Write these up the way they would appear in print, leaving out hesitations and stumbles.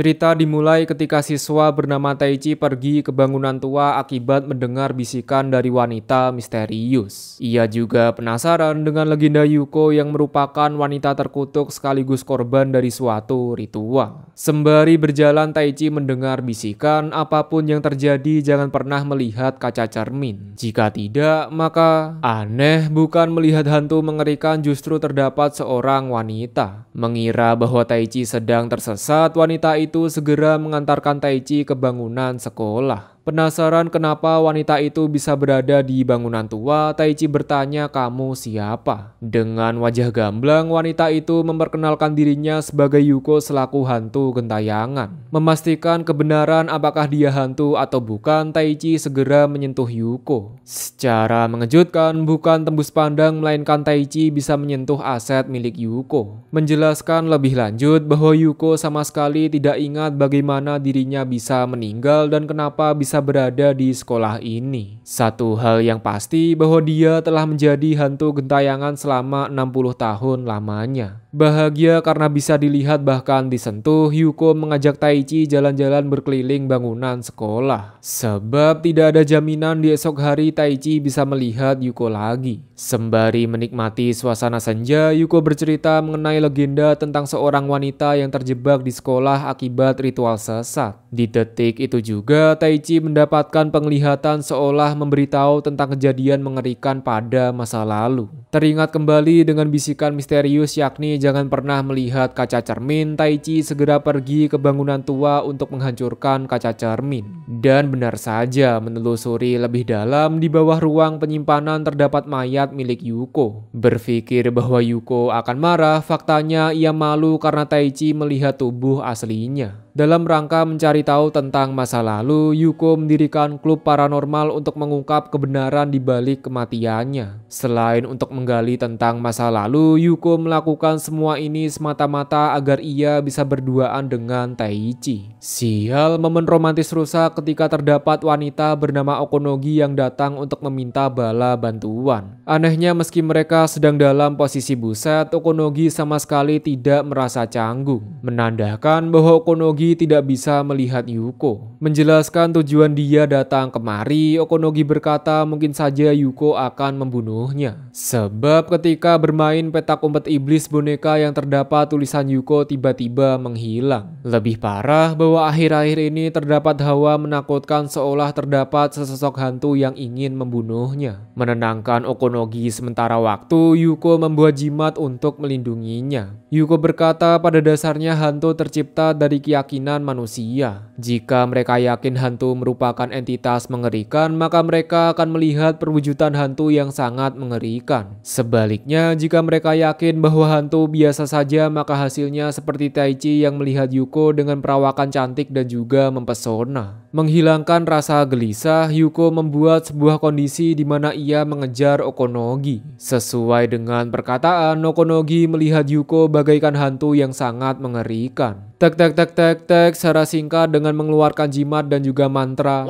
Cerita dimulai ketika siswa bernama Taichi pergi ke bangunan tua akibat mendengar bisikan dari wanita misterius. Ia juga penasaran dengan legenda Yuko yang merupakan wanita terkutuk sekaligus korban dari suatu ritual. Sembari berjalan, Taichi mendengar bisikan, apapun yang terjadi jangan pernah melihat kaca cermin. Jika tidak, maka aneh bukan melihat hantu mengerikan, justru terdapat seorang wanita. Mengira bahwa Taichi sedang tersesat, wanita itu segera mengantarkan Taichi ke bangunan sekolah. Penasaran kenapa wanita itu bisa berada di bangunan tua, Taichi bertanya, "Kamu siapa?" Dengan wajah gamblang, wanita itu memperkenalkan dirinya sebagai Yuko selaku hantu gentayangan. Memastikan kebenaran apakah dia hantu atau bukan, Taichi segera menyentuh Yuko. Secara mengejutkan, bukan tembus pandang melainkan Taichi bisa menyentuh aset milik Yuko. Menjelaskan lebih lanjut bahwa Yuko sama sekali tidak ingat bagaimana dirinya bisa meninggal dan kenapa bisa berada di sekolah ini. Satu hal yang pasti bahwa dia telah menjadi hantu gentayangan selama 60 tahun lamanya. Bahagia karena bisa dilihat bahkan disentuh, Yuko mengajak Taichi jalan-jalan berkeliling bangunan sekolah. Sebab tidak ada jaminan di esok hari Taichi bisa melihat Yuko lagi. Sembari menikmati suasana senja, Yuko bercerita mengenai legenda tentang seorang wanita yang terjebak di sekolah akibat ritual sesat. Di detik itu juga Taichi mendapatkan penglihatan seolah memberitahu tentang kejadian mengerikan pada masa lalu. Teringat kembali dengan bisikan misterius yakni jangan pernah melihat kaca cermin, Taichi segera pergi ke bangunan tua untuk menghancurkan kaca cermin. Dan benar saja, menelusuri lebih dalam, di bawah ruang penyimpanan terdapat mayat milik Yuko. Berpikir bahwa Yuko akan marah, faktanya ia malu karena Taichi melihat tubuh aslinya. Dalam rangka mencari tahu tentang masa lalu, Yuko mendirikan klub paranormal untuk mengungkap kebenaran di balik kematiannya. Selain untuk menggali tentang masa lalu, Yuko melakukan semua ini semata-mata agar ia bisa berduaan dengan Taichi. Sial, momen romantis rusak ketika terdapat wanita bernama Okonogi yang datang untuk meminta bala bantuan. Anehnya meski mereka sedang dalam posisi buset, Okonogi sama sekali tidak merasa canggung. Menandakan bahwa Okonogi tidak bisa melihat Yuko. Menjelaskan tujuan dia datang kemari, Okonogi berkata mungkin saja Yuko akan membunuhnya. Sebab ketika bermain petak umpet iblis, boneka yang terdapat tulisan Yuko tiba-tiba menghilang. Lebih parah bahwa akhir-akhir ini terdapat hawa menakutkan seolah terdapat sesosok hantu yang ingin membunuhnya. Menenangkan Okonogi sementara waktu, Yuko membuat jimat untuk melindunginya. Yuko berkata pada dasarnya hantu tercipta dari keyakinan manusia. Jika mereka yakin hantu merupakan entitas mengerikan, maka mereka akan melihat perwujudan hantu yang sangat mengerikan. Sebaliknya, jika mereka yakin bahwa hantu biasa saja, maka hasilnya seperti Taichi yang melihat Yuko dengan perawakan cantik dan juga mempesona. Menghilangkan rasa gelisah, Yuko membuat sebuah kondisi di mana ia mengejar Okonogi. Sesuai dengan perkataan, Okonogi melihat Yuko bagaikan hantu yang sangat mengerikan. Tek tek tek tek tek secara singkat dengan mengeluarkan jimat dan juga mantra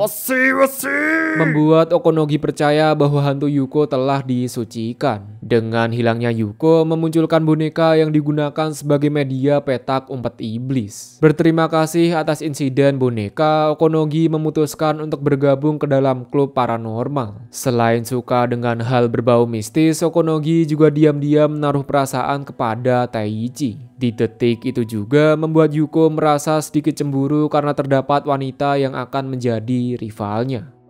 membuat Okonogi percaya bahwa hantu Yuko telah disucikan. Dengan hilangnya Yuko, memunculkan boneka yang digunakan sebagai media petak umpet iblis. Berterima kasih atas insiden boneka, Okonogi memutuskan untuk bergabung ke dalam klub paranormal. Selain suka dengan hal berbau mistis, Okonogi juga diam-diam menaruh perasaan kepada Taichi. Di detik itu juga membuat Yuko merasa sedikit cemburu karena terdapat wanita yang akan menjadi rivalnya.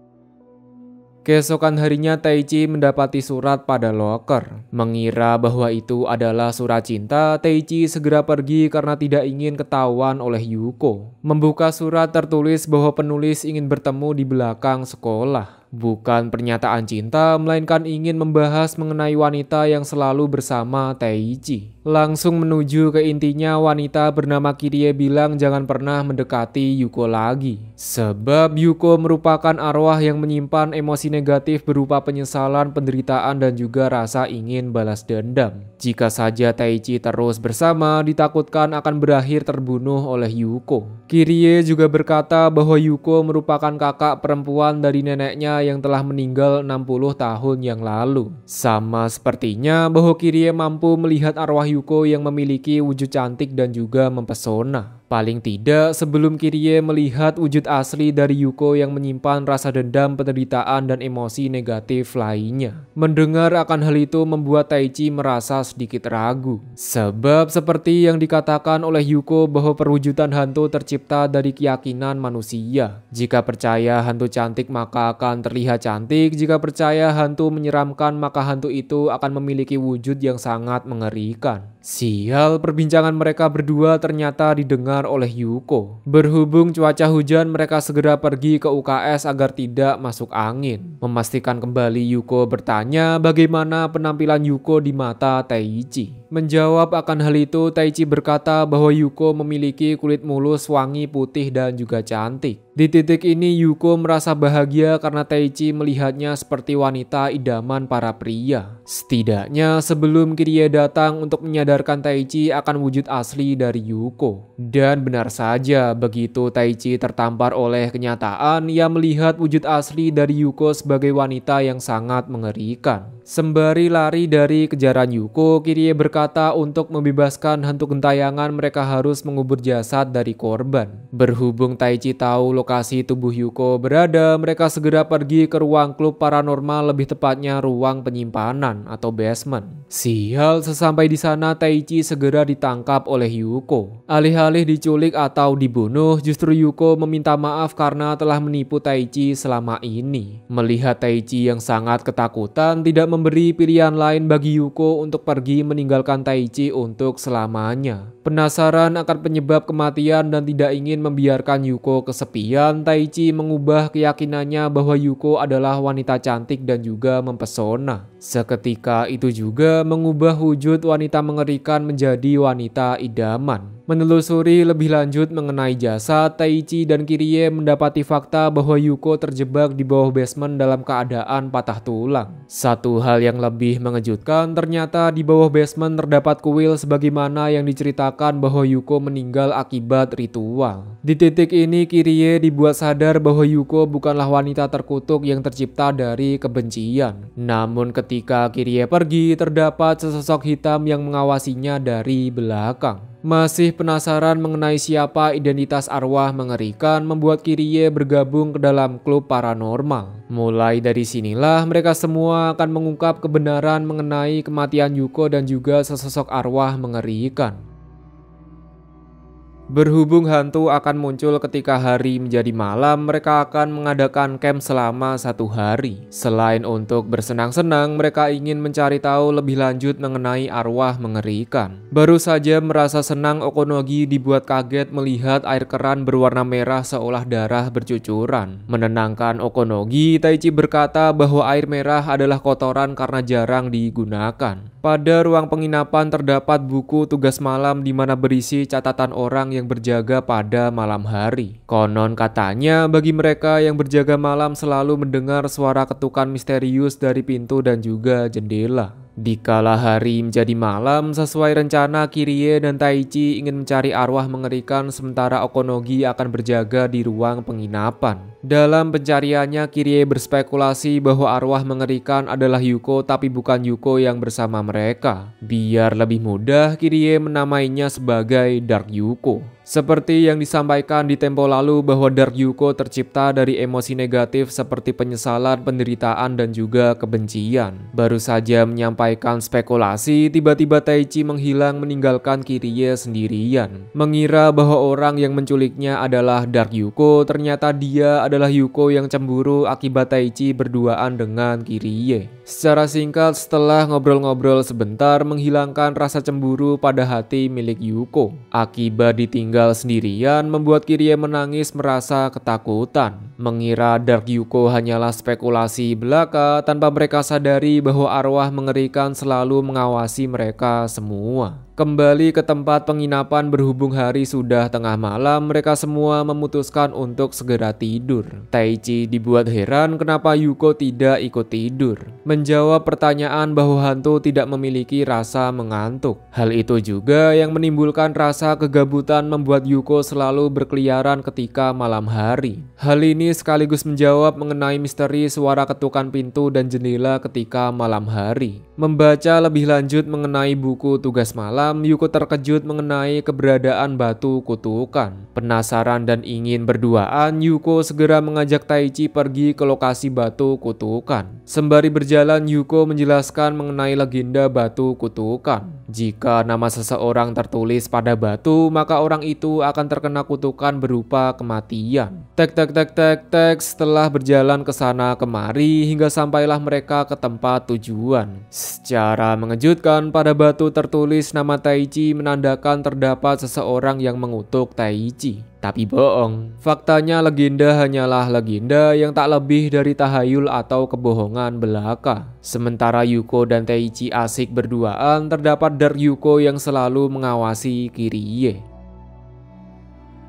Keesokan harinya Taichi mendapati surat pada loker. Mengira bahwa itu adalah surat cinta, Taichi segera pergi karena tidak ingin ketahuan oleh Yuko. Membuka surat tertulis bahwa penulis ingin bertemu di belakang sekolah. Bukan pernyataan cinta, melainkan ingin membahas mengenai wanita yang selalu bersama Taichi. Langsung menuju ke intinya, wanita bernama Kirie bilang jangan pernah mendekati Yuko lagi. Sebab Yuko merupakan arwah yang menyimpan emosi negatif berupa penyesalan, penderitaan, dan juga rasa ingin balas dendam. Jika saja Taichi terus bersama, ditakutkan akan berakhir terbunuh oleh Yuko. Kirie juga berkata bahwa Yuko merupakan kakak perempuan dari neneknya yang telah meninggal 60 tahun yang lalu. Sama sepertinya bahwa Kirie mampu melihat arwah Yuko yang memiliki wujud cantik dan juga mempesona. Paling tidak sebelum Kirie melihat wujud asli dari Yuko yang menyimpan rasa dendam, penderitaan, dan emosi negatif lainnya. Mendengar akan hal itu membuat Taichi merasa sedikit ragu. Sebab seperti yang dikatakan oleh Yuko bahwa perwujudan hantu tercipta dari keyakinan manusia. Jika percaya hantu cantik maka akan terlihat cantik, jika percaya hantu menyeramkan maka hantu itu akan memiliki wujud yang sangat mengerikan. Sial, perbincangan mereka berdua ternyata didengar oleh Yuko. Berhubung cuaca hujan, mereka segera pergi ke UKS agar tidak masuk angin. Memastikan kembali, Yuko bertanya bagaimana penampilan Yuko di mata Taichi. Menjawab akan hal itu, Taichi berkata bahwa Yuko memiliki kulit mulus, wangi, putih, dan juga cantik. Di titik ini Yuko merasa bahagia karena Taichi melihatnya seperti wanita idaman para pria. Setidaknya sebelum Kirie datang untuk menyadarkan Taichi akan wujud asli dari Yuko. Dan benar saja, begitu Taichi tertampar oleh kenyataan, ia melihat wujud asli dari Yuko sebagai wanita yang sangat mengerikan. Sembari lari dari kejaran Yuko, Kirie berkata untuk membebaskan hantu gentayangan mereka harus mengubur jasad dari korban. Berhubung Taichi tahu lokasi tubuh Yuko berada, mereka segera pergi ke ruang klub paranormal, lebih tepatnya ruang penyimpanan atau basement. Sial, sesampai di sana Taichi segera ditangkap oleh Yuko. Alih-alih diculik atau dibunuh, justru Yuko meminta maaf karena telah menipu Taichi selama ini. Melihat Taichi yang sangat ketakutan, tidak memberi pilihan lain bagi Yuko untuk pergi meninggalkan Taichi untuk selamanya. Penasaran akan penyebab kematian dan tidak ingin membiarkan Yuko kesepian, Taichi mengubah keyakinannya bahwa Yuko adalah wanita cantik dan juga mempesona. Seketika itu juga mengubah wujud wanita mengerikan menjadi wanita idaman. Menelusuri lebih lanjut mengenai jasad, Taichi dan Kirie mendapati fakta bahwa Yuko terjebak di bawah basement dalam keadaan patah tulang. Satu hal yang lebih mengejutkan, ternyata di bawah basement terdapat kuil sebagaimana yang diceritakan bahwa Yuko meninggal akibat ritual. Di titik ini Kirie dibuat sadar bahwa Yuko bukanlah wanita terkutuk yang tercipta dari kebencian. Namun ketika Kirie pergi, terdapat sesosok hitam yang mengawasinya dari belakang. Masih penasaran mengenai siapa identitas arwah mengerikan membuat Kirie bergabung ke dalam klub paranormal. Mulai dari sinilah mereka semua akan mengungkap kebenaran mengenai kematian Yuko dan juga sesosok arwah mengerikan. Berhubung hantu akan muncul ketika hari menjadi malam, mereka akan mengadakan camp selama 1 hari. Selain untuk bersenang-senang, mereka ingin mencari tahu lebih lanjut mengenai arwah mengerikan. Baru saja merasa senang, Okonogi dibuat kaget melihat air keran berwarna merah seolah darah bercucuran. Menenangkan Okonogi, Taichi berkata bahwa air merah adalah kotoran karena jarang digunakan. Pada ruang penginapan terdapat buku tugas malam di mana berisi catatan orang yang berjaga pada malam hari. Konon katanya bagi mereka yang berjaga malam selalu mendengar suara ketukan misterius dari pintu dan juga jendela. Dikala hari menjadi malam, sesuai rencana Kirie dan Taichi ingin mencari arwah mengerikan sementara Okonogi akan berjaga di ruang penginapan. Dalam pencariannya, Kirie berspekulasi bahwa arwah mengerikan adalah Yuko tapi bukan Yuko yang bersama mereka. Biar lebih mudah, Kirie menamainya sebagai Dark Yuko. Seperti yang disampaikan di tempo lalu bahwa Dark Yuko tercipta dari emosi negatif seperti penyesalan, penderitaan, dan juga kebencian. Baru saja menyampaikan spekulasi, tiba-tiba Taichi menghilang meninggalkan Kirie sendirian. Mengira bahwa orang yang menculiknya adalah Dark Yuko, ternyata dia adalah Yuko yang cemburu akibat Taichi berduaan dengan Kirie. Secara singkat, setelah ngobrol-ngobrol sebentar, menghilangkan rasa cemburu pada hati milik Yuko. Akibat ditinggal sendirian, membuat Kirie menangis merasa ketakutan. Mengira Dark Yuko hanyalah spekulasi belaka, tanpa mereka sadari bahwa arwah mengerikan selalu mengawasi mereka semua. Kembali ke tempat penginapan berhubung hari sudah tengah malam, mereka semua memutuskan untuk segera tidur. Taichi dibuat heran kenapa Yuko tidak ikut tidur. Menjawab pertanyaan bahwa hantu tidak memiliki rasa mengantuk. Hal itu juga yang menimbulkan rasa kegabutan membuat Yuko selalu berkeliaran ketika malam hari. Hal ini sekaligus menjawab mengenai misteri suara ketukan pintu dan jendela ketika malam hari. Membaca lebih lanjut mengenai buku tugas malam, malam, Yuko terkejut mengenai keberadaan batu kutukan. Penasaran dan ingin berduaan, Yuko segera mengajak Taichi pergi ke lokasi batu kutukan. Sembari berjalan, Yuko menjelaskan mengenai legenda batu kutukan. Jika nama seseorang tertulis pada batu, maka orang itu akan terkena kutukan berupa kematian. Tek. Setelah berjalan ke sana kemari hingga sampailah mereka ke tempat tujuan. Secara mengejutkan, pada batu tertulis nama Taichi menandakan terdapat seseorang yang mengutuk Taichi. Tapi bohong, faktanya legenda hanyalah legenda yang tak lebih dari tahayul atau kebohongan belaka. Sementara Yuko dan Taichi asik berduaan, terdapat Dark Yuko yang selalu mengawasi Kirie.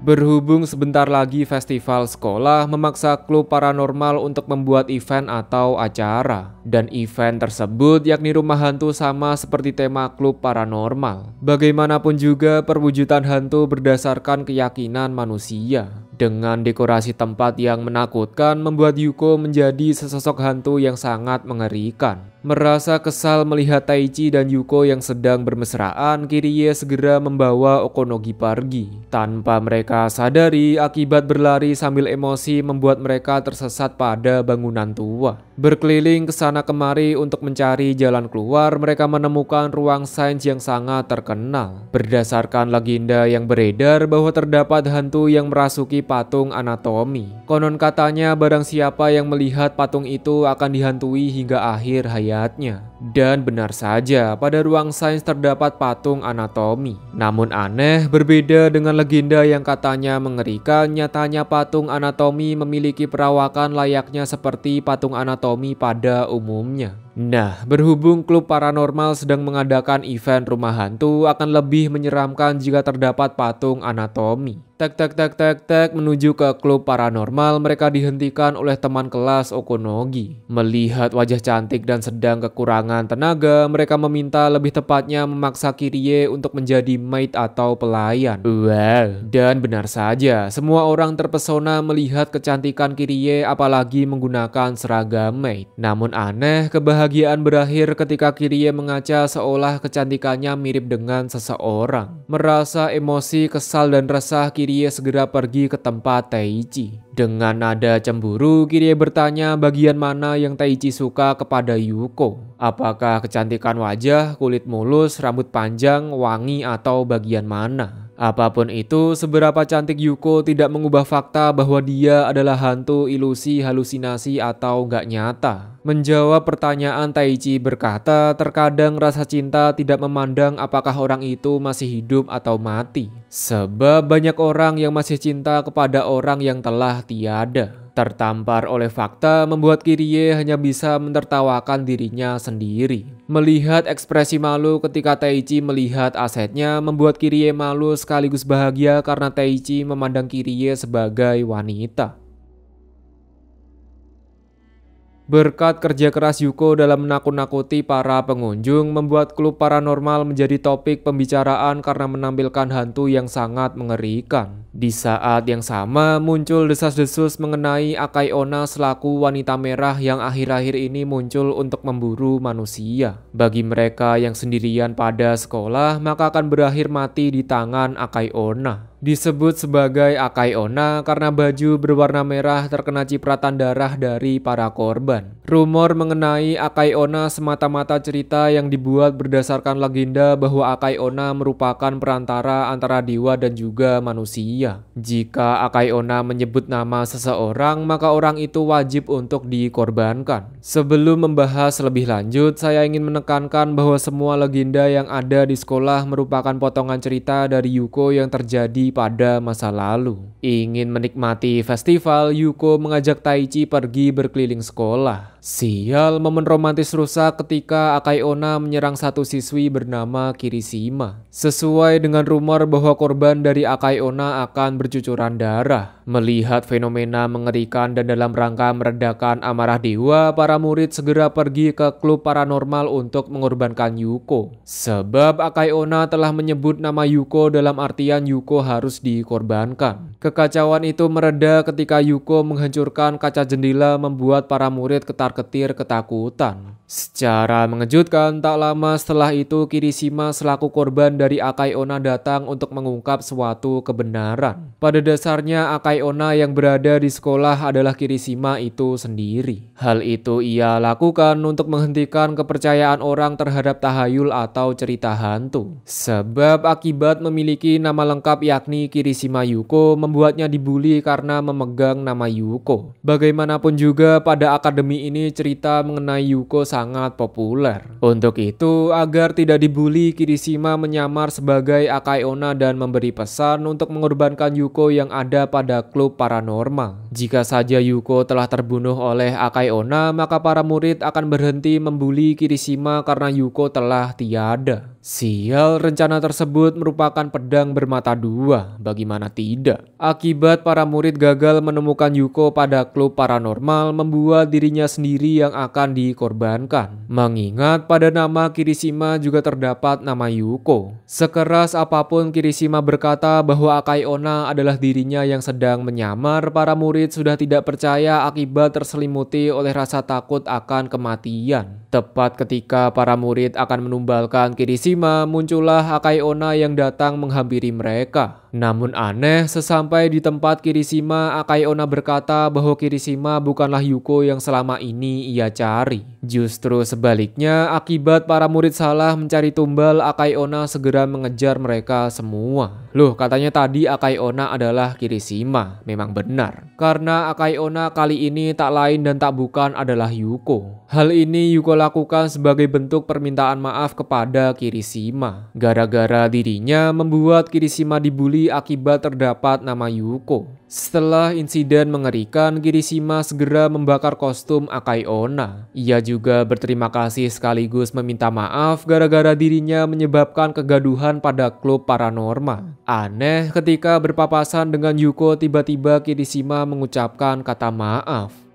Berhubung sebentar lagi festival sekolah memaksa klub paranormal untuk membuat event atau acara. Dan event tersebut yakni rumah hantu sama seperti tema klub paranormal. Bagaimanapun juga perwujudan hantu berdasarkan keyakinan manusia. Dengan dekorasi tempat yang menakutkan membuat Yuko menjadi sesosok hantu yang sangat mengerikan. Merasa kesal melihat Taichi dan Yuko yang sedang bermesraan, Kirie segera membawa Okonogi pergi. Tanpa mereka sadari, akibat berlari sambil emosi membuat mereka tersesat pada bangunan tua. Berkeliling ke sana kemari untuk mencari jalan keluar, mereka menemukan ruang sains yang sangat terkenal. Berdasarkan legenda yang beredar bahwa terdapat hantu yang merasuki patung anatomi. Konon katanya barang siapa yang melihat patung itu akan dihantui hingga akhir hayatnya. Dan benar saja, pada ruang sains terdapat patung anatomi. Namun aneh, berbeda dengan legenda yang katanya mengerikan, nyatanya patung anatomi memiliki perawakan layaknya seperti patung anatomi pada umumnya. Nah, berhubung klub paranormal sedang mengadakan event rumah hantu, akan lebih menyeramkan jika terdapat patung anatomi. Tek menuju ke klub paranormal, mereka dihentikan oleh teman kelas Okonogi. Melihat wajah cantik dan sedang kekurangan tenaga, mereka meminta, lebih tepatnya memaksa Kirie untuk menjadi maid atau pelayan. Wow, dan benar saja, semua orang terpesona melihat kecantikan Kirie apalagi menggunakan seragam maid. Namun aneh, kebahagiaan berakhir ketika Kirie mengaca seolah kecantikannya mirip dengan seseorang. Merasa emosi, kesal dan resah, Kirie segera pergi ke tempat Taichi. Dengan nada cemburu, Kirie bertanya bagian mana yang Taichi suka kepada Yuko. Apakah kecantikan wajah, kulit mulus, rambut panjang, wangi, atau bagian mana? Apapun itu, seberapa cantik Yuko tidak mengubah fakta bahwa dia adalah hantu, ilusi, halusinasi, atau gak nyata. Menjawab pertanyaan, Taichi berkata, terkadang rasa cinta tidak memandang apakah orang itu masih hidup atau mati. Sebab banyak orang yang masih cinta kepada orang yang telah tiada. Tertampar oleh fakta membuat Kirie hanya bisa menertawakan dirinya sendiri. Melihat ekspresi malu ketika Taichi melihat asetnya membuat Kirie malu sekaligus bahagia karena Taichi memandang Kirie sebagai wanita. Berkat kerja keras Yuko dalam menakut-nakuti para pengunjung, membuat klub paranormal menjadi topik pembicaraan karena menampilkan hantu yang sangat mengerikan. Di saat yang sama, muncul desas-desus mengenai Akai Onna selaku wanita merah yang akhir-akhir ini muncul untuk memburu manusia. Bagi mereka yang sendirian pada sekolah, maka akan berakhir mati di tangan Akai Onna. Disebut sebagai Akai Onna karena baju berwarna merah terkena cipratan darah dari para korban. Rumor mengenai Akai Onna semata-mata cerita yang dibuat berdasarkan legenda bahwa Akai Onna merupakan perantara antara dewa dan juga manusia. Jika Akai Onna menyebut nama seseorang, maka orang itu wajib untuk dikorbankan. Sebelum membahas lebih lanjut, saya ingin menekankan bahwa semua legenda yang ada di sekolah merupakan potongan cerita dari Yuko yang terjadi pada masa lalu. Ingin menikmati festival, Yuko mengajak Taichi pergi berkeliling sekolah. Sial, momen romantis rusak ketika Akai Onna menyerang satu siswi bernama Kirishima. Sesuai dengan rumor bahwa korban dari Akai Onna akan bercucuran darah. Melihat fenomena mengerikan dan dalam rangka meredakan amarah dewa, para murid segera pergi ke klub paranormal untuk mengorbankan Yuko. Sebab Akai Onna telah menyebut nama Yuko dalam artian Yuko harus dikorbankan. Kekacauan itu mereda ketika Yuko menghancurkan kaca jendela membuat para murid ketar-ketir ketakutan. Secara mengejutkan, tak lama setelah itu Kirishima selaku korban dari Akai Onna datang untuk mengungkap suatu kebenaran. Pada dasarnya Akai Onna yang berada di sekolah adalah Kirishima itu sendiri. Hal itu ia lakukan untuk menghentikan kepercayaan orang terhadap tahayul atau cerita hantu. Sebab akibat memiliki nama lengkap yakni Kirishima Yuko membuatnya dibully karena memegang nama Yuko. Bagaimanapun juga pada akademi ini cerita mengenai Yuko sangat populer. Untuk itu, agar tidak dibully, Kirishima menyamar sebagai Akai Onna dan memberi pesan untuk mengorbankan Yuko yang ada pada klub paranormal. Jika saja Yuko telah terbunuh oleh Akai Onna, maka para murid akan berhenti membuli Kirishima karena Yuko telah tiada. Sial, rencana tersebut merupakan pedang bermata dua, bagaimana tidak? Akibat para murid gagal menemukan Yuko pada klub paranormal membuat dirinya sendiri yang akan dikorbankan. Mengingat pada nama Kirishima juga terdapat nama Yuko. Sekeras apapun Kirishima berkata bahwa Akai Onna adalah dirinya yang sedang menyamar, para murid sudah tidak percaya akibat terselimuti oleh rasa takut akan kematian. Tepat ketika para murid akan menumbalkan Kirishima, muncullah Akai Onna yang datang menghampiri mereka. Namun aneh, sesampai di tempat Kirishima, Akai Onna berkata bahwa Kirishima bukanlah Yuko yang selama ini ia cari. Justru sebaliknya, akibat para murid salah mencari tumbal, Akai Onna segera mengejar mereka semua. Loh, katanya tadi Akai Onna adalah Kirishima. Memang benar. Karena Akai Onna kali ini tak lain dan tak bukan adalah Yuko. Hal ini Yuko lakukan sebagai bentuk permintaan maaf kepada Kirishima. Gara-gara dirinya membuat Kirishima dibully akibat terdapat nama Yuko. Setelah insiden mengerikan, Kirishima segera membakar kostum Akai Onna. Ia juga berterima kasih sekaligus meminta maaf gara-gara dirinya menyebabkan kegaduhan pada klub paranormal. Aneh, ketika berpapasan dengan Yuko, tiba-tiba Kirishima mengucapkan kata maaf.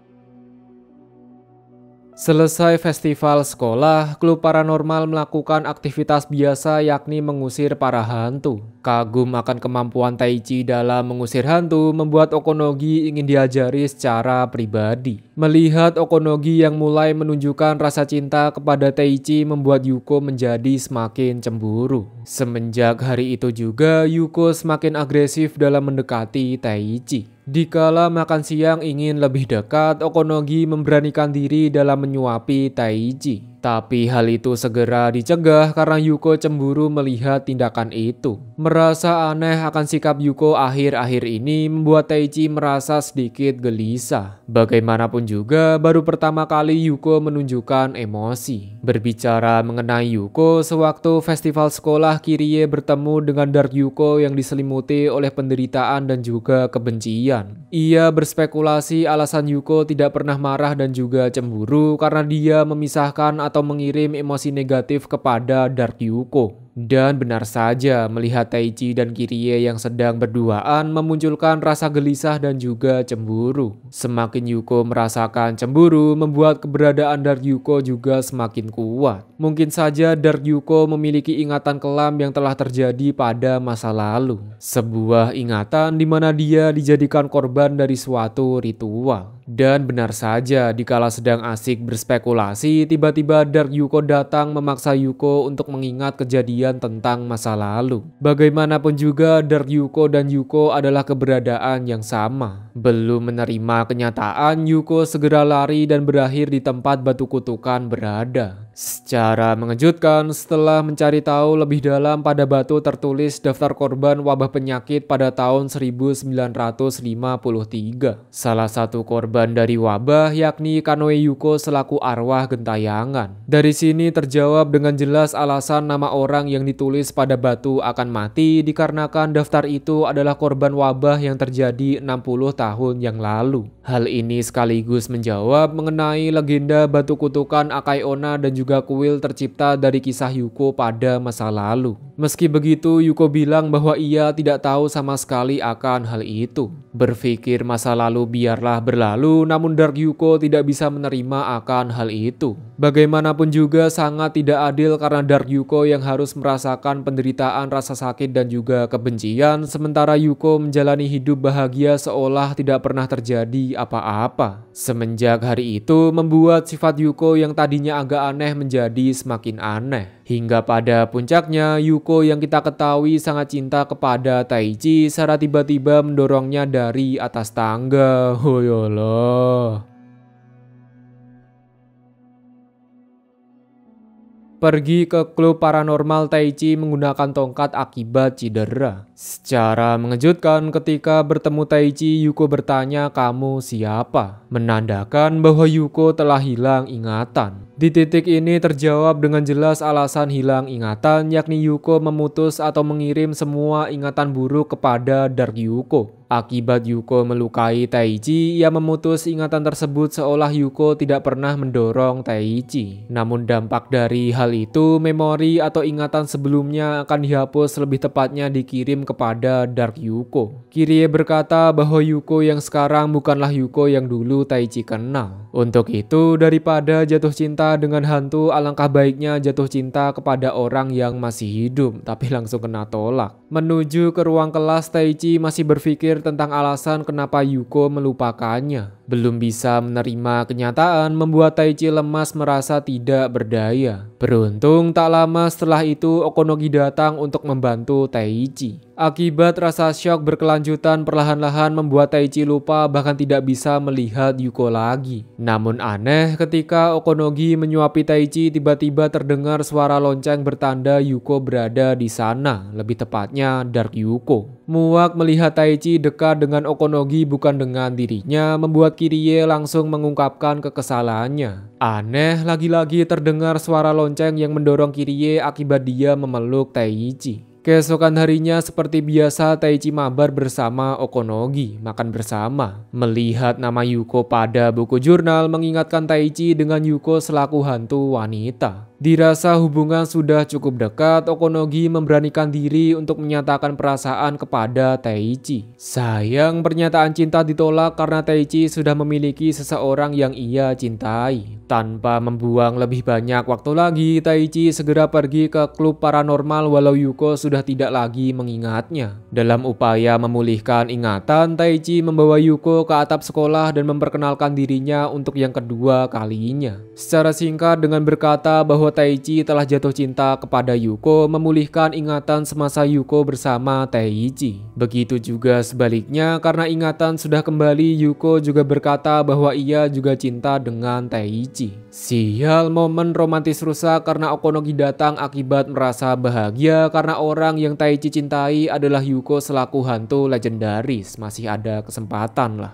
Selesai festival sekolah, klub paranormal melakukan aktivitas biasa yakni mengusir para hantu. Kagum akan kemampuan Taichi dalam mengusir hantu membuat Okonogi ingin diajari secara pribadi. Melihat Okonogi yang mulai menunjukkan rasa cinta kepada Taichi membuat Yuko menjadi semakin cemburu. Semenjak hari itu juga Yuko semakin agresif dalam mendekati Taichi. Dikala makan siang ingin lebih dekat, Okonogi memberanikan diri dalam menyuapi Taichi. Tapi hal itu segera dicegah karena Yuko cemburu melihat tindakan itu. Merasa aneh akan sikap Yuko akhir-akhir ini membuat Taichi merasa sedikit gelisah. Bagaimanapun juga, baru pertama kali Yuko menunjukkan emosi. Berbicara mengenai Yuko, sewaktu festival sekolah Kirie bertemu dengan Dark Yuko yang diselimuti oleh penderitaan dan juga kebencian. Ia berspekulasi alasan Yuko tidak pernah marah dan juga cemburu karena dia memisahkan atau mengirim emosi negatif kepada Dark Yuko. Dan benar saja, melihat Taichi dan Kirie yang sedang berduaan memunculkan rasa gelisah dan juga cemburu. Semakin Yuko merasakan cemburu, membuat keberadaan Dark Yuko juga semakin kuat. Mungkin saja Dark Yuko memiliki ingatan kelam yang telah terjadi pada masa lalu. Sebuah ingatan di mana dia dijadikan korban dari suatu ritual. Dan benar saja, dikala sedang asik berspekulasi, tiba-tiba Dark Yuko datang memaksa Yuko untuk mengingat kejadian tentang masa lalu. Bagaimanapun juga, Dark Yuko dan Yuko adalah keberadaan yang sama. Belum menerima kenyataan, Yuko segera lari dan berakhir di tempat batu kutukan berada. Secara mengejutkan, setelah mencari tahu lebih dalam, pada batu tertulis daftar korban wabah penyakit pada tahun 1953. Salah satu korban dari wabah yakni Kanoe Yuko selaku arwah gentayangan. Dari sini terjawab dengan jelas alasan nama orang yang ditulis pada batu akan mati dikarenakan daftar itu adalah korban wabah yang terjadi 60 tahun yang lalu. Hal ini sekaligus menjawab mengenai legenda batu kutukan Akai Onna dan juga kuil tercipta dari kisah Yuko pada masa lalu. Meski begitu, Yuko bilang bahwa ia tidak tahu sama sekali akan hal itu. Berpikir masa lalu biarlah berlalu, namun Dark Yuko tidak bisa menerima akan hal itu. Bagaimanapun juga sangat tidak adil karena Dark Yuko yang harus merasakan penderitaan rasa sakit dan juga kebencian, sementara Yuko menjalani hidup bahagia seolah tidak pernah terjadi apa-apa. Semenjak hari itu membuat sifat Yuko yang tadinya agak aneh menjadi semakin aneh. Hingga pada puncaknya Yuko yang kita ketahui sangat cinta kepada Taichi secara tiba-tiba mendorongnya dari atas tangga. Hoyolah. Pergi ke klub paranormal, Taichi menggunakan tongkat akibat cedera. Secara mengejutkan ketika bertemu Taichi, Yuko bertanya, "Kamu siapa?" Menandakan bahwa Yuko telah hilang ingatan. Di titik ini terjawab dengan jelas alasan hilang ingatan, yakni Yuko memutus atau mengirim semua ingatan buruk kepada Dark Yuko. Akibat Yuko melukai Taichi, ia memutus ingatan tersebut seolah Yuko tidak pernah mendorong Taichi. Namun dampak dari hal itu, memori atau ingatan sebelumnya akan dihapus, lebih tepatnya dikirim kepada Dark Yuko. Kirie berkata bahwa Yuko yang sekarang bukanlah Yuko yang dulu Taichi kenal. Untuk itu, daripada jatuh cinta dengan hantu, alangkah baiknya jatuh cinta kepada orang yang masih hidup, tapi langsung kena tolak. Menuju ke ruang kelas, Taichi masih berpikir tentang alasan kenapa Yuko melupakannya. Belum bisa menerima kenyataan membuat Taichi lemas, merasa tidak berdaya. Beruntung tak lama setelah itu Okonogi datang untuk membantu Taichi. Akibat rasa syok berkelanjutan, perlahan-lahan membuat Taichi lupa bahkan tidak bisa melihat Yuko lagi. Namun aneh, ketika Okonogi menyuapi Taichi, tiba-tiba terdengar suara lonceng bertanda Yuko berada di sana, lebih tepatnya Dark Yuko. Muak melihat Taichi dekat dengan Okonogi bukan dengan dirinya, membuat Kirie langsung mengungkapkan kekesalannya. Aneh, lagi-lagi terdengar suara lonceng yang mendorong Kirie akibat dia memeluk Taichi. Keesokan harinya seperti biasa Taichi mabar bersama Okonogi, makan bersama. Melihat nama Yuko pada buku jurnal mengingatkan Taichi dengan Yuko selaku hantu wanita. Dirasa hubungan sudah cukup dekat, Okonogi memberanikan diri untuk menyatakan perasaan kepada Taichi. Sayang pernyataan cinta ditolak karena Taichi sudah memiliki seseorang yang ia cintai. Tanpa membuang lebih banyak waktu lagi, Taichi segera pergi ke klub paranormal walau Yuko sudah tidak lagi mengingatnya. Dalam upaya memulihkan ingatan, Taichi membawa Yuko ke atap sekolah dan memperkenalkan dirinya untuk yang kedua kalinya. Secara singkat dengan berkata bahwa Taichi telah jatuh cinta kepada Yuko, memulihkan ingatan semasa Yuko bersama Taichi. Begitu juga sebaliknya, karena ingatan sudah kembali, Yuko juga berkata bahwa ia juga cinta dengan Taichi. Sial, momen romantis rusak karena Okonogi datang akibat merasa bahagia karena orang yang Taichi cintai adalah Yuko selaku hantu legendaris. Masih ada kesempatan lah.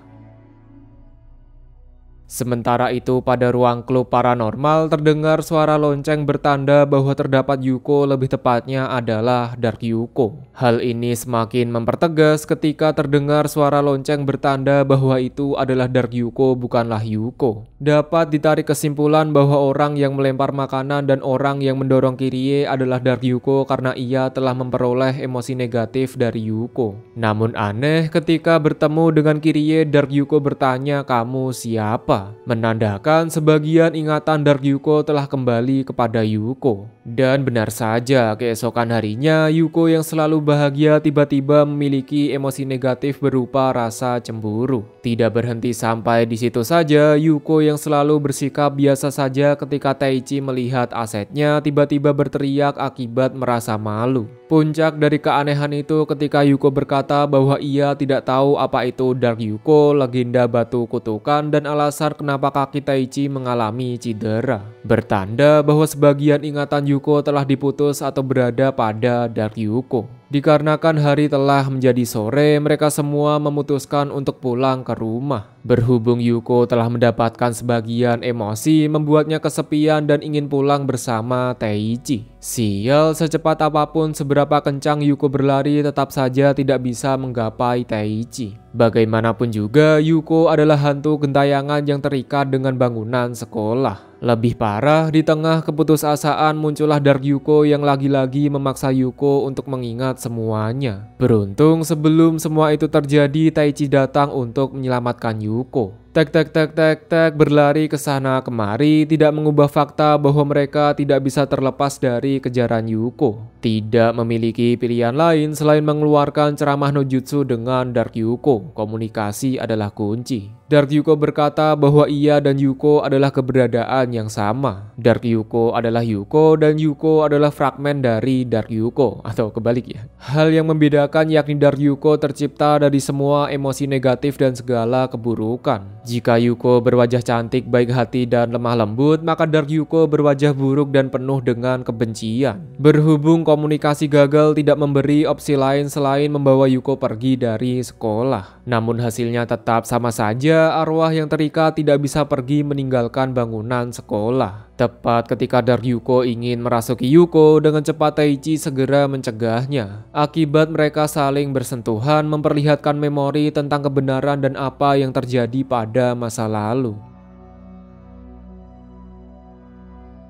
Sementara itu pada ruang klub paranormal terdengar suara lonceng bertanda bahwa terdapat Yuko, lebih tepatnya adalah Dark Yuko. Hal ini semakin mempertegas ketika terdengar suara lonceng bertanda bahwa itu adalah Dark Yuko, bukanlah Yuko. Dapat ditarik kesimpulan bahwa orang yang melempar makanan dan orang yang mendorong Kirie adalah Dark Yuko karena ia telah memperoleh emosi negatif dari Yuko. Namun aneh, ketika bertemu dengan Kirie, Dark Yuko bertanya, "Kamu siapa?" Menandakan sebagian ingatan Dark Yuko telah kembali kepada Yuko. Dan benar saja, keesokan harinya Yuko yang selalu bahagia tiba-tiba memiliki emosi negatif berupa rasa cemburu. Tidak berhenti sampai di situ saja, Yuko yang selalu bersikap biasa saja ketika Taichi melihat asetnya tiba-tiba berteriak akibat merasa malu. Puncak dari keanehan itu ketika Yuko berkata bahwa ia tidak tahu apa itu Dark Yuko, legenda batu kutukan, dan alasan kenapa kaki Taichi mengalami cedera. Bertanda bahwa sebagian ingatan Yuko telah diputus atau berada pada Dark Yuko. Dikarenakan hari telah menjadi sore, mereka semua memutuskan untuk pulang ke rumah. Berhubung Yuko telah mendapatkan sebagian emosi, membuatnya kesepian dan ingin pulang bersama Taichi. Sial, secepat apapun seberapa kencang Yuko berlari, tetap saja tidak bisa menggapai Taichi. Bagaimanapun juga, Yuko adalah hantu gentayangan yang terikat dengan bangunan sekolah. Lebih parah, di tengah keputusasaan muncullah Dark Yuko yang lagi-lagi memaksa Yuko untuk mengingat semuanya. Beruntung sebelum semua itu terjadi, Taichi datang untuk menyelamatkan Yuko. Tek tek tek tek tek berlari ke sana kemari tidak mengubah fakta bahwa mereka tidak bisa terlepas dari kejaran Yuko. Tidak memiliki pilihan lain selain mengeluarkan ceramah no jutsu dengan Dark Yuko. Komunikasi adalah kunci. Dark Yuko berkata bahwa ia dan Yuko adalah keberadaan yang sama. Dark Yuko adalah Yuko dan Yuko adalah fragmen dari Dark Yuko, atau kebalik ya. Hal yang membedakan yakni Dark Yuko tercipta dari semua emosi negatif dan segala keburukan. Jika Yuko berwajah cantik, baik hati dan lemah lembut, maka Dark Yuko berwajah buruk dan penuh dengan kebencian. Berhubung komunikasi gagal tidak memberi opsi lain selain membawa Yuko pergi dari sekolah. Namun hasilnya tetap sama saja. Arwah yang terikat tidak bisa pergi meninggalkan bangunan sekolah. Tepat ketika Dark Yuko ingin merasuki Yuko, dengan cepat Taichi segera mencegahnya. Akibat mereka saling bersentuhan memperlihatkan memori tentang kebenaran dan apa yang terjadi pada masa lalu.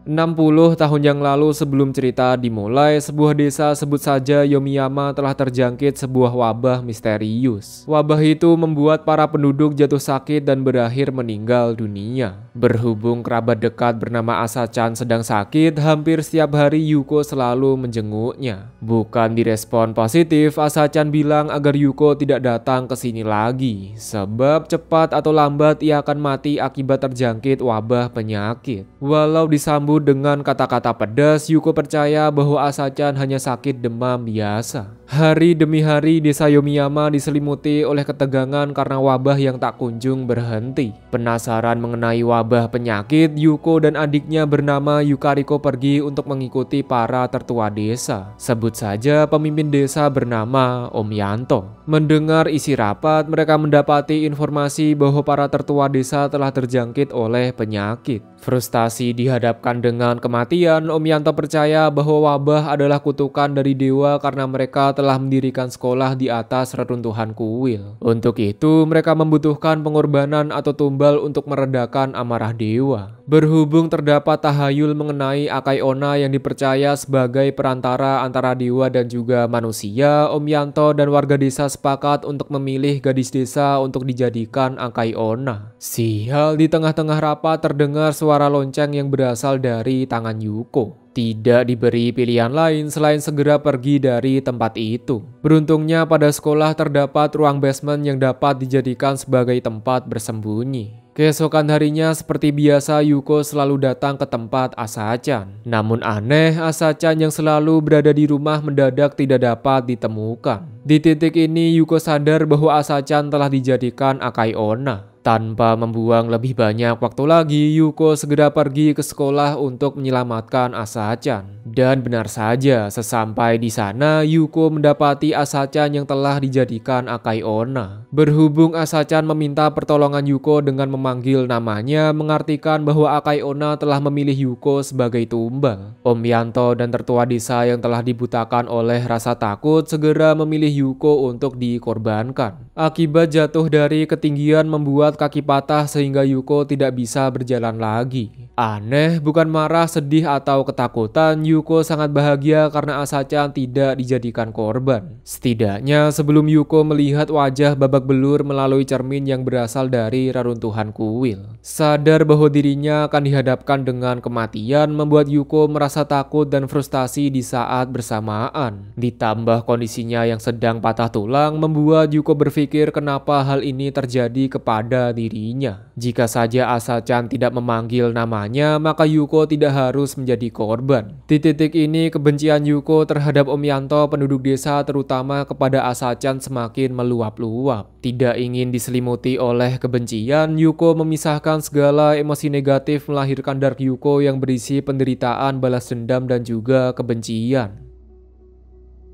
60 tahun yang lalu sebelum cerita dimulai, sebuah desa sebut saja Yomiyama telah terjangkit sebuah wabah misterius. Wabah itu membuat para penduduk jatuh sakit dan berakhir meninggal dunia. Berhubung kerabat dekat bernama Asa-chan sedang sakit, hampir setiap hari Yuko selalu menjenguknya. Bukan direspon positif, Asa-chan bilang agar Yuko tidak datang ke sini lagi, sebab cepat atau lambat ia akan mati akibat terjangkit wabah penyakit. Walau disambut dengan kata-kata pedas, Yuko percaya bahwa Asa-chan hanya sakit demam biasa. Hari demi hari desa Yomiyama diselimuti oleh ketegangan karena wabah yang tak kunjung berhenti. Penasaran mengenai wabah penyakit, Yuko dan adiknya bernama Yukariko pergi untuk mengikuti para tertua desa. Sebut saja pemimpin desa bernama Om Yanto. Mendengar isi rapat, mereka mendapati informasi bahwa para tertua desa telah terjangkit oleh penyakit. Frustasi dihadapkan dengan kematian, Om Yanto percaya bahwa wabah adalah kutukan dari dewa karena mereka telah mendirikan sekolah di atas reruntuhan kuil. Untuk itu, mereka membutuhkan pengorbanan atau tumbal untuk meredakan amarah dewa. Berhubung terdapat tahayul mengenai Akai Onna yang dipercaya sebagai perantara antara dewa dan juga manusia, Om Yanto dan warga desa sepakat untuk memilih gadis desa untuk dijadikan Akai Onna. Sial, di tengah-tengah rapat terdengar suara lonceng yang berasal dari tangan Yuko. Tidak diberi pilihan lain selain segera pergi dari tempat itu. Beruntungnya pada sekolah terdapat ruang basement yang dapat dijadikan sebagai tempat bersembunyi. Keesokan harinya seperti biasa Yuko selalu datang ke tempat Asa-chan. Namun aneh, Asa-chan yang selalu berada di rumah mendadak tidak dapat ditemukan. Di titik ini Yuko sadar bahwa Asa-chan telah dijadikan Akai Onna. Tanpa membuang lebih banyak waktu lagi, Yuko segera pergi ke sekolah untuk menyelamatkan Asa-chan. Dan benar saja, sesampai di sana, Yuko mendapati Asa-chan yang telah dijadikan Akai Onna. Berhubung Asa-chan meminta pertolongan Yuko dengan memanggil namanya, mengartikan bahwa Akai Onna telah memilih Yuko sebagai tumbal. Om Yanto dan tertua desa yang telah dibutakan oleh rasa takut segera memilih Yuko untuk dikorbankan. Akibat jatuh dari ketinggian membuat kaki patah sehingga Yuko tidak bisa berjalan lagi. Aneh, bukan marah, sedih atau ketakutan, Yuko sangat bahagia karena Asa-chan tidak dijadikan korban. Setidaknya sebelum Yuko melihat wajah babak belur melalui cermin yang berasal dari reruntuhan kuil. Sadar bahwa dirinya akan dihadapkan dengan kematian membuat Yuko merasa takut dan frustasi di saat bersamaan. Ditambah kondisinya yang sedang patah tulang membuat Yuko berpikir kenapa hal ini terjadi kepada dirinya. Jika saja Asa-chan tidak memanggil namanya, maka Yuko tidak harus menjadi korban. Di titik ini, kebencian Yuko terhadap Om Yanto penduduk desa terutama kepada Asa-chan semakin meluap-luap. Tidak ingin diselimuti oleh kebencian, Yuko memisahkan segala emosi negatif melahirkan Dark Yuko yang berisi penderitaan, balas dendam dan juga kebencian.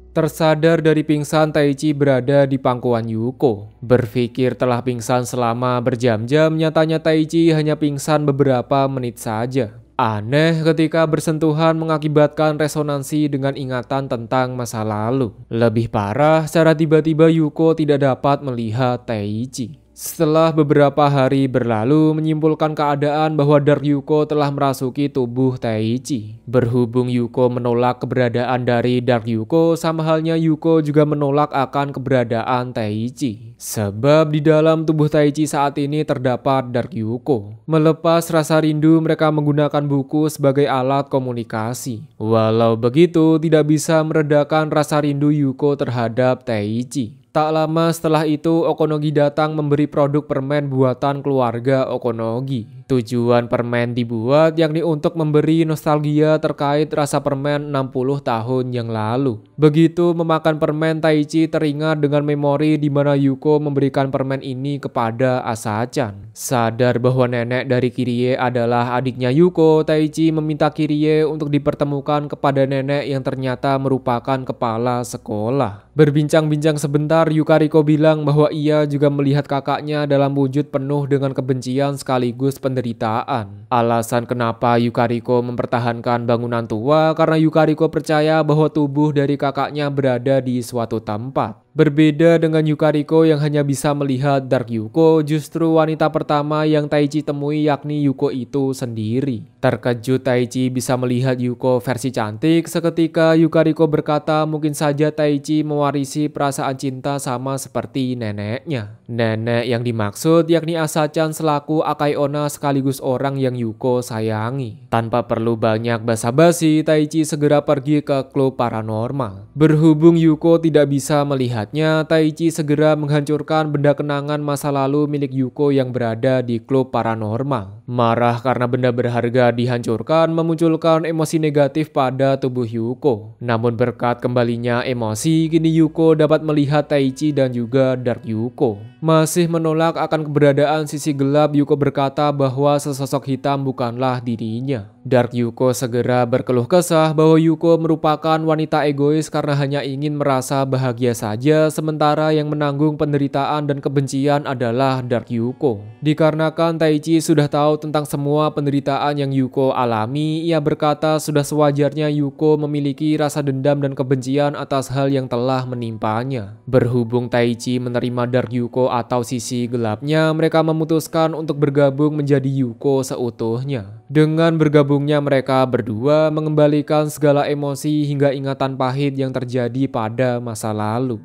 Tersadar dari pingsan, Taichi berada di pangkuan Yuko. Berpikir telah pingsan selama berjam-jam, nyatanya Taichi hanya pingsan beberapa menit saja. Aneh, ketika bersentuhan mengakibatkan resonansi dengan ingatan tentang masa lalu. Lebih parah, secara tiba-tiba Yuko tidak dapat melihat Taichi. Setelah beberapa hari berlalu menyimpulkan keadaan bahwa Dark Yuko telah merasuki tubuh Taichi. Berhubung Yuko menolak keberadaan dari Dark Yuko, sama halnya Yuko juga menolak akan keberadaan Taichi. Sebab di dalam tubuh Taichi saat ini terdapat Dark Yuko. Melepas rasa rindu, mereka menggunakan buku sebagai alat komunikasi. Walau begitu, tidak bisa meredakan rasa rindu Yuko terhadap Taichi. Tak lama setelah itu, Okonogi datang memberi produk permen buatan keluarga Okonogi. Tujuan permen dibuat yakni untuk memberi nostalgia terkait rasa permen 60 tahun yang lalu. Begitu memakan permen, Taichi teringat dengan memori di mana Yuko memberikan permen ini kepada Asachan. Sadar bahwa nenek dari Kirie adalah adiknya Yuko, Taichi meminta Kirie untuk dipertemukan kepada nenek yang ternyata merupakan kepala sekolah. Berbincang-bincang sebentar, Yukariko bilang bahwa ia juga melihat kakaknya dalam wujud penuh dengan kebencian sekaligus penderitaan. Alasan kenapa Yukariko mempertahankan bangunan tua karena Yukariko percaya bahwa tubuh dari kakaknya berada di suatu tempat. Berbeda dengan Yukariko yang hanya bisa melihat Dark Yuko, justru wanita pertama yang Taichi temui yakni Yuko itu sendiri. Terkejut Taichi bisa melihat Yuko versi cantik, seketika Yukariko berkata mungkin saja Taichi mewarisi perasaan cinta sama seperti neneknya. Nenek yang dimaksud yakni Asachan selaku Akai Onna sekaligus orang yang Yuko sayangi. Tanpa perlu banyak basa-basi, Taichi segera pergi ke klub paranormal. Berhubung Yuko tidak bisa melihat, Taichi segera menghancurkan benda kenangan masa lalu milik Yuko yang berada di klub paranormal. Marah karena benda berharga dihancurkan memunculkan emosi negatif pada tubuh Yuko. Namun berkat kembalinya emosi, kini Yuko dapat melihat Taichi dan juga Dark Yuko. Masih menolak akan keberadaan sisi gelap, Yuko berkata bahwa sesosok hitam bukanlah dirinya. Dark Yuko segera berkeluh kesah bahwa Yuko merupakan wanita egois karena hanya ingin merasa bahagia saja, sementara yang menanggung penderitaan dan kebencian adalah Dark Yuko. Dikarenakan Taichi sudah tahu tentang semua penderitaan yang Yuko alami, ia berkata sudah sewajarnya Yuko memiliki rasa dendam dan kebencian atas hal yang telah menimpanya. Berhubung Taichi menerima Dark Yuko atau sisi gelapnya, mereka memutuskan untuk bergabung menjadi Yuko seutuhnya. Dengan bergabungnya mereka berdua mengembalikan segala emosi hingga ingatan pahit yang terjadi pada masa lalu.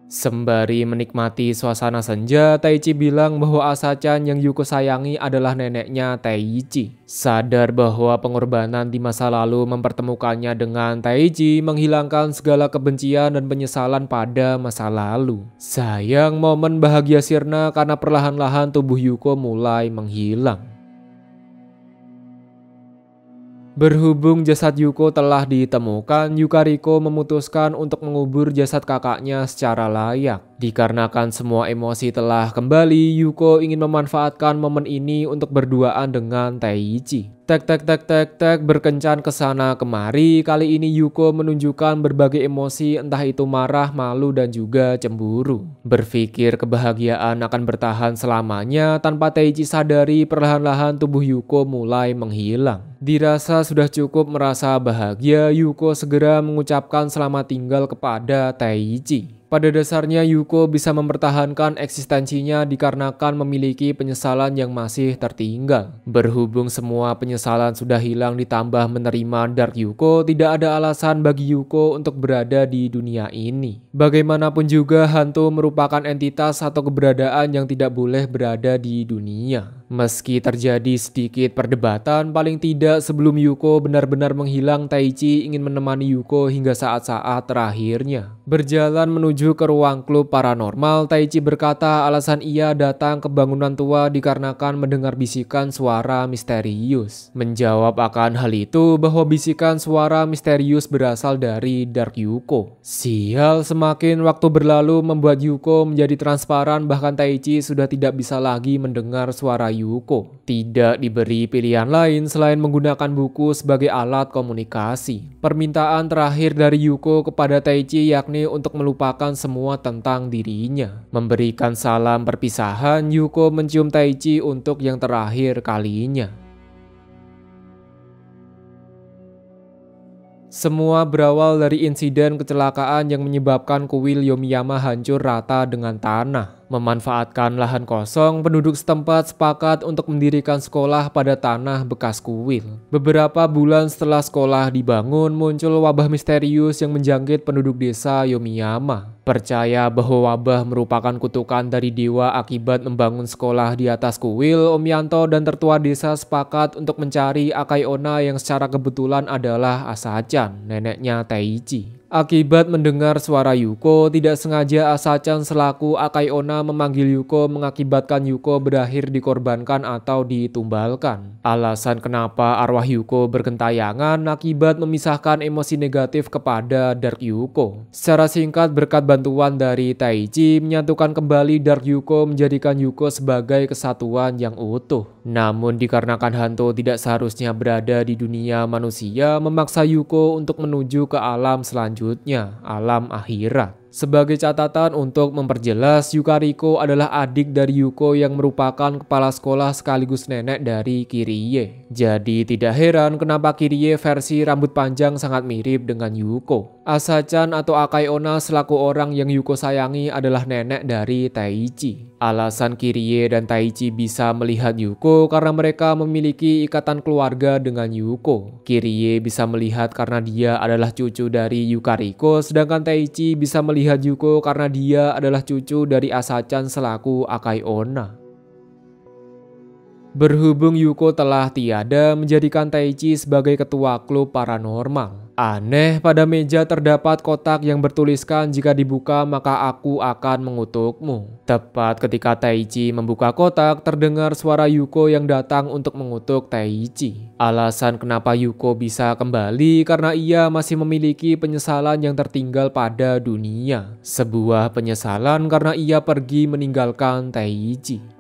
Sembari menikmati suasana senja, Taichi bilang bahwa Asachan yang Yuko sayangi adalah neneknya Taichi. Sadar bahwa pengorbanan di masa lalu mempertemukannya dengan Taichi menghilangkan segala kebencian dan penyesalan pada masa lalu. Sayang, momen bahagia sirna karena perlahan-lahan tubuh Yuko mulai menghilang. Berhubung jasad Yuko telah ditemukan, Yukariko memutuskan untuk mengubur jasad kakaknya secara layak. Dikarenakan semua emosi telah kembali, Yuko ingin memanfaatkan momen ini untuk berduaan dengan Taichi. Tek berkencan ke sana kemari. Kali ini Yuko menunjukkan berbagai emosi, entah itu marah, malu, dan juga cemburu. Berpikir kebahagiaan akan bertahan selamanya, tanpa Taichi sadari perlahan-lahan tubuh Yuko mulai menghilang. Dirasa sudah cukup merasa bahagia, Yuko segera mengucapkan selamat tinggal kepada Taichi. Pada dasarnya Yuko bisa mempertahankan eksistensinya dikarenakan memiliki penyesalan yang masih tertinggal. Berhubung semua penyesalan sudah hilang ditambah menerima Dark Yuko, tidak ada alasan bagi Yuko untuk berada di dunia ini. Bagaimanapun juga hantu merupakan entitas atau keberadaan yang tidak boleh berada di dunia. Meski terjadi sedikit perdebatan, paling tidak sebelum Yuko benar-benar menghilang, Taichi ingin menemani Yuko hingga saat-saat terakhirnya. Berjalan menuju ke ruang klub paranormal, Taichi berkata alasan ia datang ke bangunan tua dikarenakan mendengar bisikan suara misterius. Menjawab akan hal itu bahwa bisikan suara misterius berasal dari Dark Yuko. Sial, semakin waktu berlalu membuat Yuko menjadi transparan, bahkan Taichi sudah tidak bisa lagi mendengar suara Yuko. Tidak diberi pilihan lain selain menggunakan buku sebagai alat komunikasi. Permintaan terakhir dari Yuko kepada Taichi yakni untuk melupakan semua tentang dirinya. Memberikan salam perpisahan, Yuko mencium Taichi untuk yang terakhir kalinya. Semua berawal dari insiden kecelakaan yang menyebabkan kuil Yomiyama hancur rata dengan tanah. Memanfaatkan lahan kosong, penduduk setempat sepakat untuk mendirikan sekolah pada tanah bekas kuil. Beberapa bulan setelah sekolah dibangun, muncul wabah misterius yang menjangkit penduduk desa Yomiyama. Percaya bahwa wabah merupakan kutukan dari dewa akibat membangun sekolah di atas kuil, Om Yanto dan tertua desa sepakat untuk mencari Akai Onna yang secara kebetulan adalah Asachan, neneknya Taichi. Akibat mendengar suara Yuko, tidak sengaja Asachan selaku Akai Onna memanggil Yuko mengakibatkan Yuko berakhir dikorbankan atau ditumbalkan. Alasan kenapa arwah Yuko bergentayangan akibat memisahkan emosi negatif kepada Dark Yuko. Secara singkat, berkat bantuan dari Taichi menyatukan kembali Dark Yuko menjadikan Yuko sebagai kesatuan yang utuh. Namun dikarenakan hantu tidak seharusnya berada di dunia manusia, memaksa Yuko untuk menuju ke alam selanjutnya, alam akhirat. Sebagai catatan untuk memperjelas, Yukariko adalah adik dari Yuko yang merupakan kepala sekolah sekaligus nenek dari Kirie. Jadi tidak heran kenapa Kirie versi rambut panjang sangat mirip dengan Yuko. Asachan atau Akai Onna selaku orang yang Yuko sayangi adalah nenek dari Taichi. Alasan Kirie dan Taichi bisa melihat Yuko karena mereka memiliki ikatan keluarga dengan Yuko. Kirie bisa melihat karena dia adalah cucu dari Yukariko, sedangkan Taichi bisa melihat Yuko karena dia adalah cucu dari Asachan selaku Akai Onna. Berhubung Yuko telah tiada, menjadikan Taichi sebagai ketua klub paranormal. Aneh, pada meja terdapat kotak yang bertuliskan jika dibuka maka aku akan mengutukmu. Tepat ketika Taichi membuka kotak, terdengar suara Yuko yang datang untuk mengutuk Taichi. Alasan kenapa Yuko bisa kembali karena ia masih memiliki penyesalan yang tertinggal pada dunia. Sebuah penyesalan karena ia pergi meninggalkan Taichi.